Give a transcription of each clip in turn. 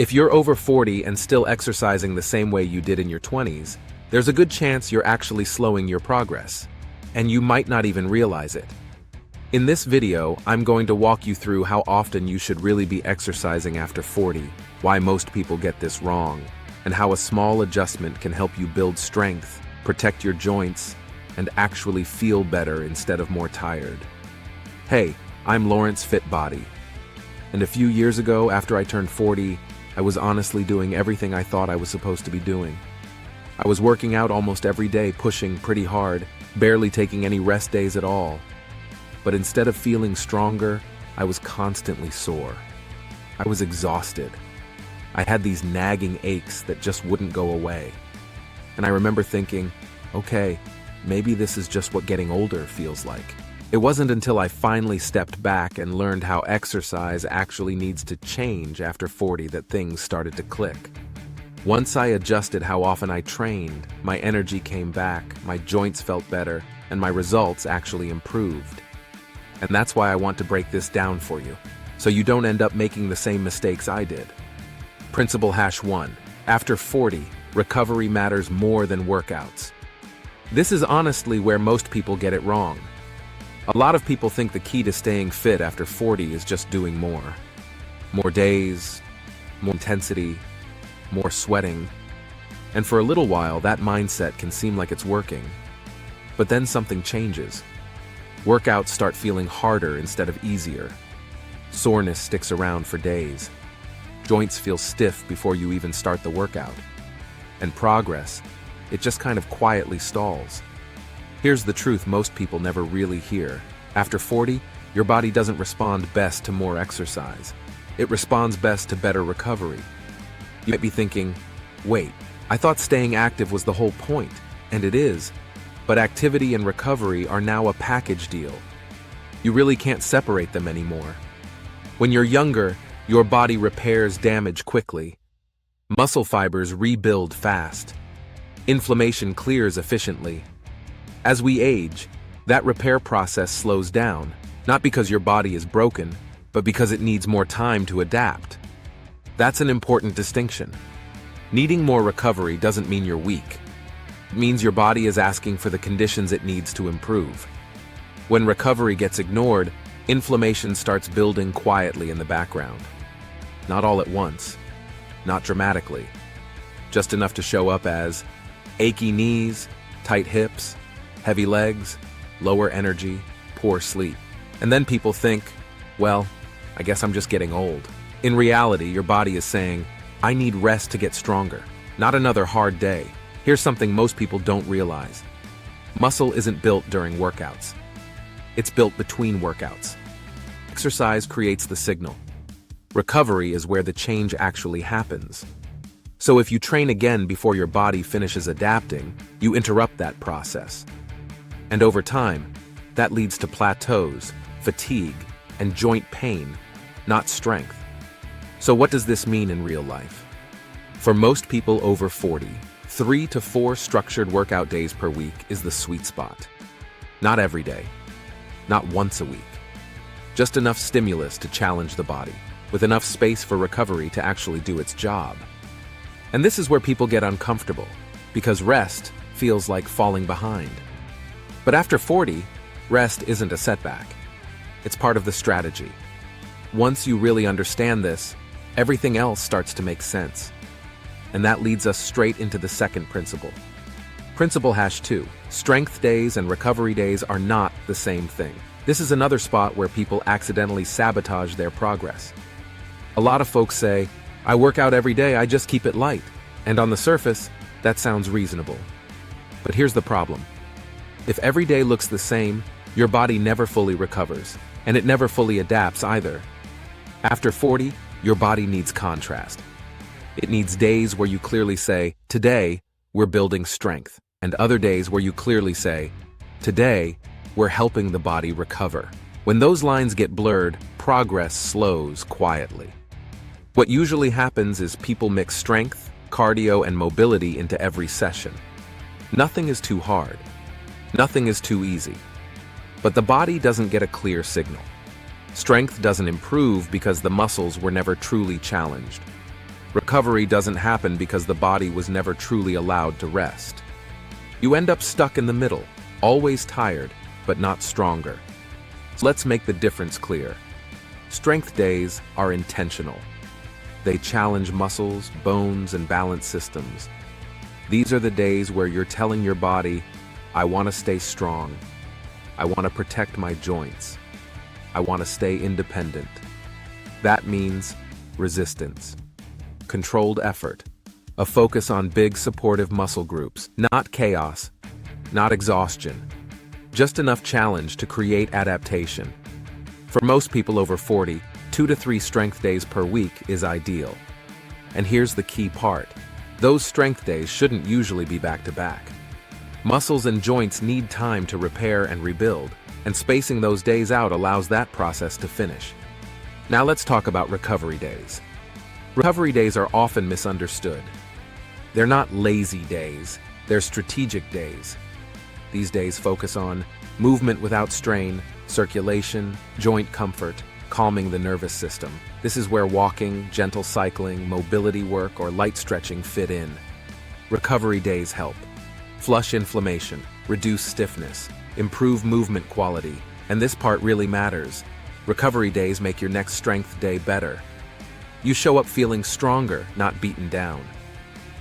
If you're over 40 and still exercising the same way you did in your 20s, there's a good chance you're actually slowing your progress, and you might not even realize it. In this video, I'm going to walk you through how often you should really be exercising after 40, why most people get this wrong, and how a small adjustment can help you build strength, protect your joints, and actually feel better instead of more tired. Hey, I'm Lawrence Fit Body, and a few years ago, after I turned 40, I was honestly doing everything I thought I was supposed to be doing. I was working out almost every day, pushing pretty hard, barely taking any rest days at all. But instead of feeling stronger, I was constantly sore. I was exhausted. I had these nagging aches that just wouldn't go away. And I remember thinking, okay, maybe this is just what getting older feels like. It wasn't until I finally stepped back and learned how exercise actually needs to change after 40 that things started to click. Once I adjusted how often I trained, my energy came back, my joints felt better, and my results actually improved. And that's why I want to break this down for you, so you don't end up making the same mistakes I did. Principle #1. After 40, recovery matters more than workouts. This is honestly where most people get it wrong. A lot of people think the key to staying fit after 40 is just doing more. More days, more intensity, more sweating. And for a little while, that mindset can seem like it's working. But then something changes. Workouts start feeling harder instead of easier. Soreness sticks around for days. Joints feel stiff before you even start the workout. And progress, it just kind of quietly stalls. Here's the truth most people never really hear. After 40, your body doesn't respond best to more exercise. It responds best to better recovery. You might be thinking, wait, I thought staying active was the whole point, and it is. But activity and recovery are now a package deal. You really can't separate them anymore. When you're younger, your body repairs damage quickly. Muscle fibers rebuild fast. Inflammation clears efficiently. As we age, that repair process slows down, not because your body is broken, but because it needs more time to adapt. That's an important distinction. Needing more recovery doesn't mean you're weak. It means your body is asking for the conditions it needs to improve. When recovery gets ignored, inflammation starts building quietly in the background. Not all at once, not dramatically, just enough to show up as achy knees, tight hips, heavy legs, lower energy, poor sleep. And then people think, well, I guess I'm just getting old. In reality, your body is saying, I need rest to get stronger, not another hard day. Here's something most people don't realize. Muscle isn't built during workouts. It's built between workouts. Exercise creates the signal. Recovery is where the change actually happens. So if you train again before your body finishes adapting, you interrupt that process. And over time, that leads to plateaus, fatigue, and joint pain, not strength. So what does this mean in real life? For most people over 40, 3 to 4 structured workout days per week is the sweet spot. Not every day, not once a week. Just enough stimulus to challenge the body, with enough space for recovery to actually do its job. And this is where people get uncomfortable, because rest feels like falling behind. But after 40, rest isn't a setback. It's part of the strategy. Once you really understand this, everything else starts to make sense. And that leads us straight into the second principle. Principle #2. Strength days and recovery days are not the same thing. This is another spot where people accidentally sabotage their progress. A lot of folks say, I work out every day, I just keep it light. And on the surface, that sounds reasonable. But here's the problem. If every day looks the same, your body never fully recovers, and it never fully adapts either. After 40, your body needs contrast. It needs days where you clearly say, today, we're building strength, and other days where you clearly say, today, we're helping the body recover. When those lines get blurred, progress slows quietly. What usually happens is people mix strength, cardio, and mobility into every session. Nothing is too hard. Nothing is too easy. But the body doesn't get a clear signal. Strength doesn't improve because the muscles were never truly challenged. Recovery doesn't happen because the body was never truly allowed to rest. You end up stuck in the middle, always tired, but not stronger. So let's make the difference clear. Strength days are intentional. They challenge muscles, bones, and balance systems. These are the days where you're telling your body, I want to stay strong. I want to protect my joints. I want to stay independent. That means resistance, controlled effort, a focus on big supportive muscle groups, not chaos, not exhaustion, just enough challenge to create adaptation. For most people over 40, 2 to 3 strength days per week is ideal. And here's the key part. Those strength days shouldn't usually be back-to-back. Muscles and joints need time to repair and rebuild, and spacing those days out allows that process to finish. Now let's talk about recovery days. Recovery days are often misunderstood. They're not lazy days, they're strategic days. These days focus on movement without strain, circulation, joint comfort, calming the nervous system. This is where walking, gentle cycling, mobility work, or light stretching fit in. Recovery days help flush inflammation, reduce stiffness, improve movement quality, and this part really matters. Recovery days make your next strength day better. You show up feeling stronger, not beaten down.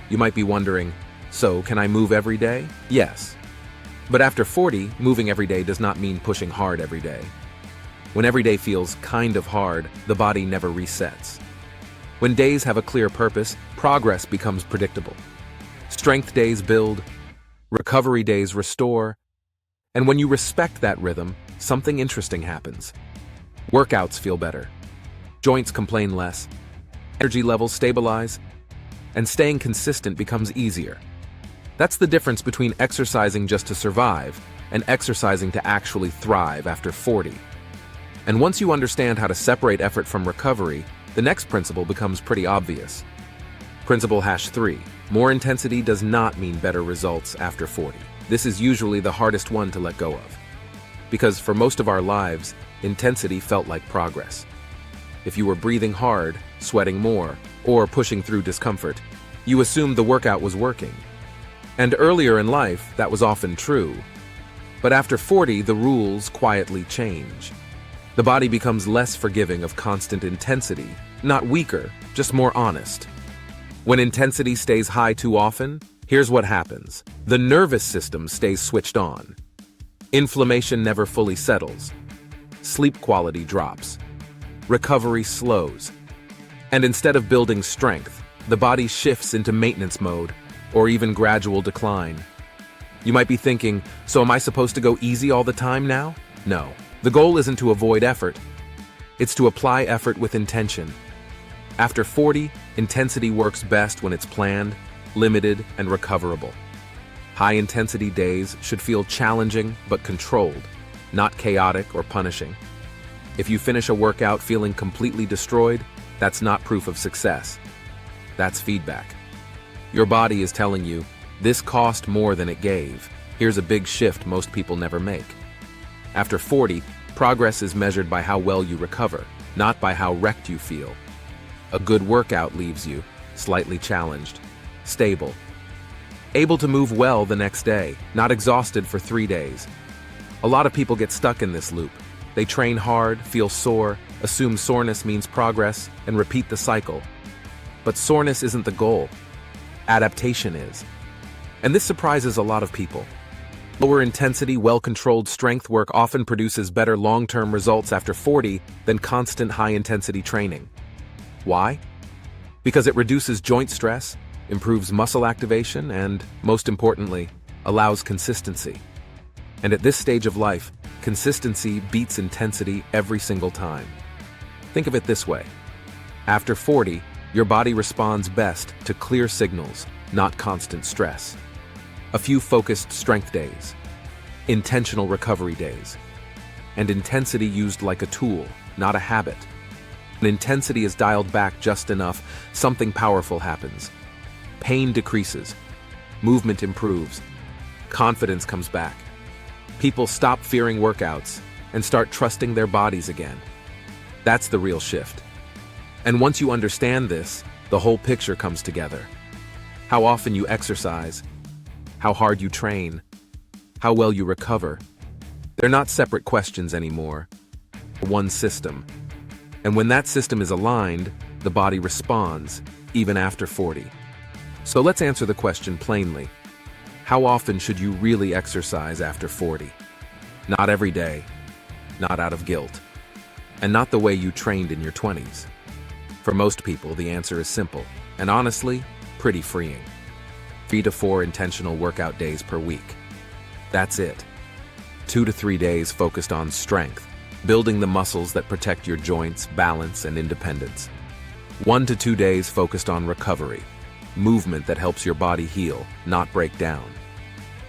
You might be wondering, so can I move every day? Yes. But after 40, moving every day does not mean pushing hard every day. When every day feels kind of hard, the body never resets. When days have a clear purpose, progress becomes predictable. Strength days build, recovery days restore, and when you respect that rhythm, something interesting happens. Workouts feel better, joints complain less, energy levels stabilize, and staying consistent becomes easier. That's the difference between exercising just to survive and exercising to actually thrive after 40. And once you understand how to separate effort from recovery, the next principle becomes pretty obvious. Principle #3. More intensity does not mean better results after 40. This is usually the hardest one to let go of. Because for most of our lives, intensity felt like progress. If you were breathing hard, sweating more, or pushing through discomfort, you assumed the workout was working. And earlier in life, that was often true. But after 40, the rules quietly change. The body becomes less forgiving of constant intensity, not weaker, just more honest. When intensity stays high too often, here's what happens. The nervous system stays switched on. Inflammation never fully settles. Sleep quality drops. Recovery slows. And instead of building strength, the body shifts into maintenance mode, or even gradual decline. You might be thinking, so am I supposed to go easy all the time now? No. The goal isn't to avoid effort. It's to apply effort with intention. After 40, intensity works best when it's planned, limited, and recoverable. High-intensity days should feel challenging but controlled, not chaotic or punishing. If you finish a workout feeling completely destroyed, that's not proof of success. That's feedback. Your body is telling you, this cost more than it gave. Here's a big shift most people never make. After 40, progress is measured by how well you recover, not by how wrecked you feel. A good workout leaves you slightly challenged, stable, able to move well the next day, not exhausted for 3 days. A lot of people get stuck in this loop. They train hard, feel sore, assume soreness means progress, and repeat the cycle. But soreness isn't the goal. Adaptation is. And this surprises a lot of people. Lower intensity, well-controlled strength work often produces better long-term results after 40 than constant high-intensity training. Why? Because it reduces joint stress, improves muscle activation, and, most importantly, allows consistency. And at this stage of life, consistency beats intensity every single time. Think of it this way. After 40, your body responds best to clear signals, not constant stress. A few focused strength days, intentional recovery days, and intensity used like a tool, not a habit. When intensity is dialed back just enough, something powerful happens. Pain decreases, movement improves, confidence comes back. People stop fearing workouts and start trusting their bodies again. That's the real shift. And once you understand this, the whole picture comes together. How often you exercise, how hard you train, how well you recover. They're not separate questions anymore. One system. And when that system is aligned, the body responds, even after 40. So let's answer the question plainly. How often should you really exercise after 40? Not every day, not out of guilt, and not the way you trained in your 20s. For most people, the answer is simple, and honestly, pretty freeing. 3 to 4 intentional workout days per week. That's it. 2 to 3 days focused on strength, building the muscles that protect your joints, balance, and independence. 1 to 2 days focused on recovery, movement that helps your body heal, not break down.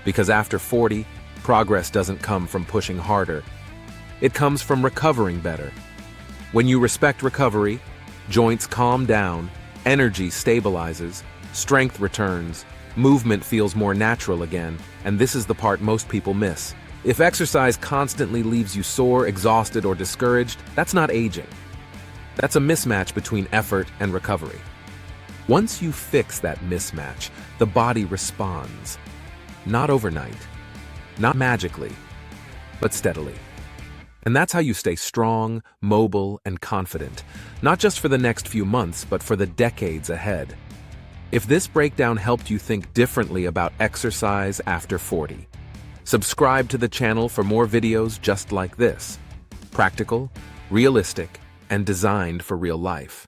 Because after 40, progress doesn't come from pushing harder. It comes from recovering better. When you respect recovery, joints calm down, energy stabilizes, strength returns, movement feels more natural again, and this is the part most people miss. If exercise constantly leaves you sore, exhausted, or discouraged, that's not aging. That's a mismatch between effort and recovery. Once you fix that mismatch, the body responds. Not overnight, not magically, but steadily. And that's how you stay strong, mobile, and confident, not just for the next few months, but for the decades ahead. If this breakdown helped you think differently about exercise after 40, subscribe to the channel for more videos just like this. Practical, realistic, and designed for real life.